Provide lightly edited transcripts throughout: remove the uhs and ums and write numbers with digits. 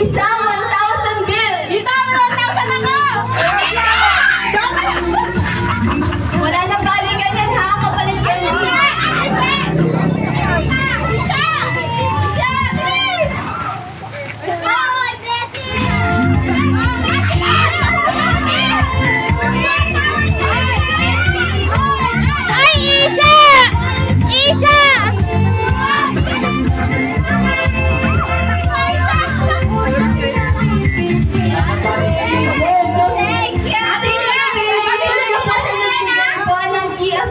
Isang 1,000 bill! Dito may 1,000 ako! Wala nang balikan yan ha, kapalit candy. Ay, Isha! Isha!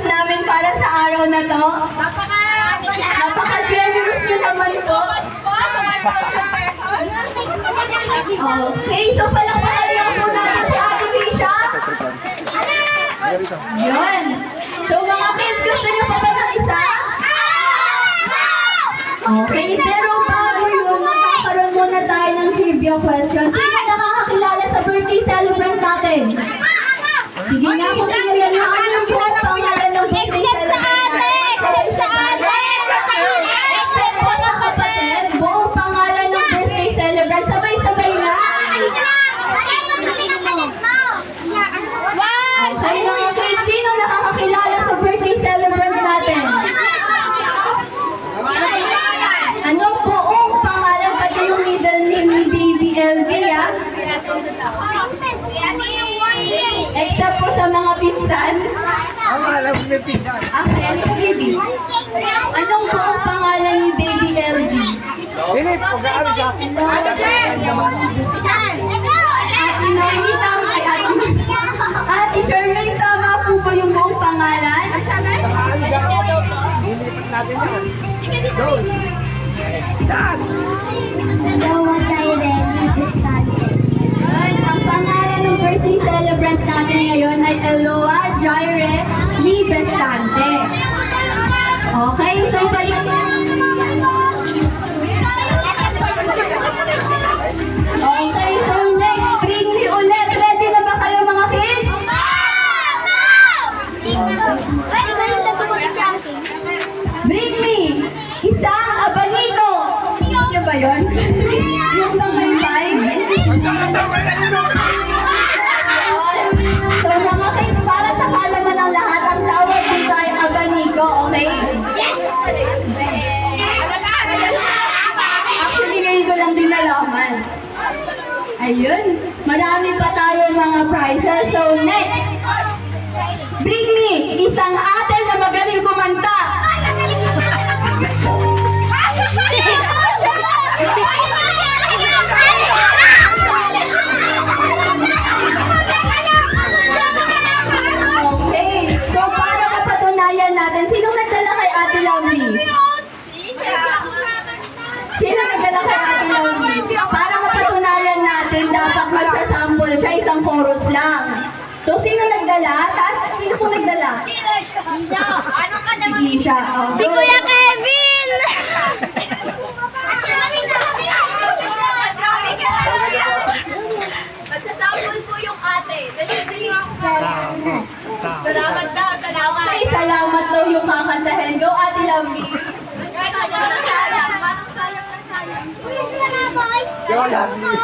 Namin para sa araw na to. Napaka-generous nyo naman po. Okay, so palakpakan lang po natin si Ate Misha. Yun. So mga kids, gusto nyo pa ba ng isa? Okay, pero bago yun, magkakaroon muna tayo ng trivia question. Sino nakakakilala sa birthday celebrant natin? Sige nga, kung kilala nyo, ano yung buong pangalan ng birthday celebrant natin? Sabay sa atin! Except sa mga kapatid, buong pangalan ng birthday celebrant, sabay-sabay na! Okay, mga kids, sino nakakakilala sa birthday celebrant natin? Anong buong pangalan, pati yung middle name ni Baby LV, ah? Except po sa mga pinsan. Ang alam mo may pinsan. Okay, ano po, baby? Anong buong pangalan ni Baby LV? Hindi, pag-aaral sa akin. Ate Noemi, tama kay Ate Noemi. Ate Charmaine, tama po ba yung buong pangalan? Lilipat natin yan. Go! Dad! Yun, ang pangalan ng birthday celebrant natin ngayon ay Eloa Jaire Lee Bestante. Okay, so balik. Okay, so next, bring me ulit. Ready na ba kayo mga kids? Bring me isang abanito. Ano ba yun? Yung bangay-bay? So mga kids, para sa kalaman ng lahat, ang tawag dito ay abaniko, okay? Actually, ngayon ko lang din nalaman. Ayun, marami pa tayo mga prizes. So next, bring me isang ate na magaling kumanta. Okay, so para mapatunayan natin, sinong nagdala kay Ate Lovely? Sino nagdala kay Ate Lovely? Para mapatunayan natin, dapat magsasample siya, isang chorus lang. So, sino nagdala? Tapos, sino po nagdala? Sige siya. Oh, Si go. Kuya Kevin! Magsasample po yung ate. Dali-dali. Salamat daw, salamat. Okay, salamat daw yung kakantahin. Go, Ate Lovely. Go, love you.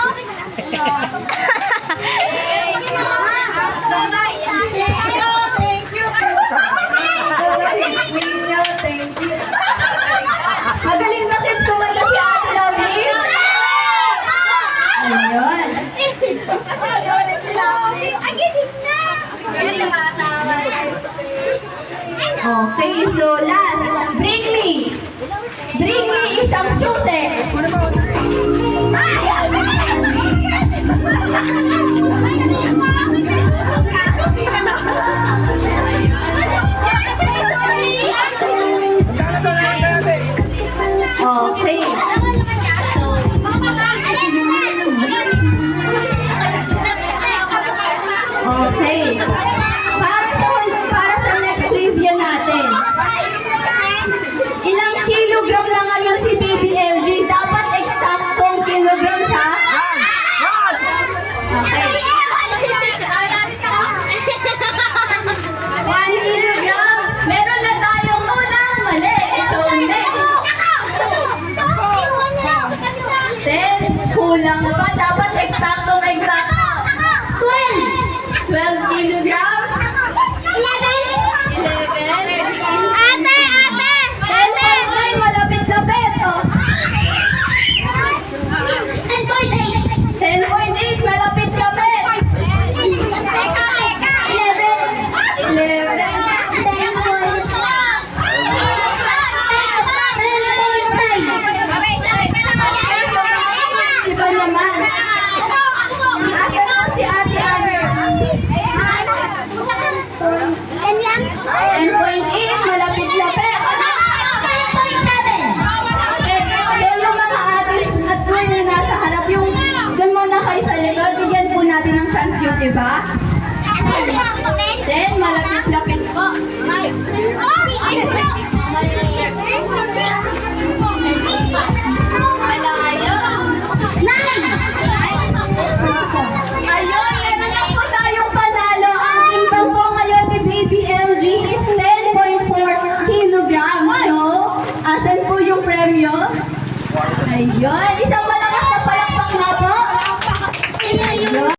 Thank you. Magaling na kids kumanta si Ate Lovely. Ayun. Okay, so last. Bring me isang susi. Okay. Okay. Para sa next trivia natin. Ilang kilogram na ngayon si Baby LG? Dapat eksaktong kilogram ha? Okay. 1 kilogram. yung premyo? Ayun, isang malakas na palakpak nga po.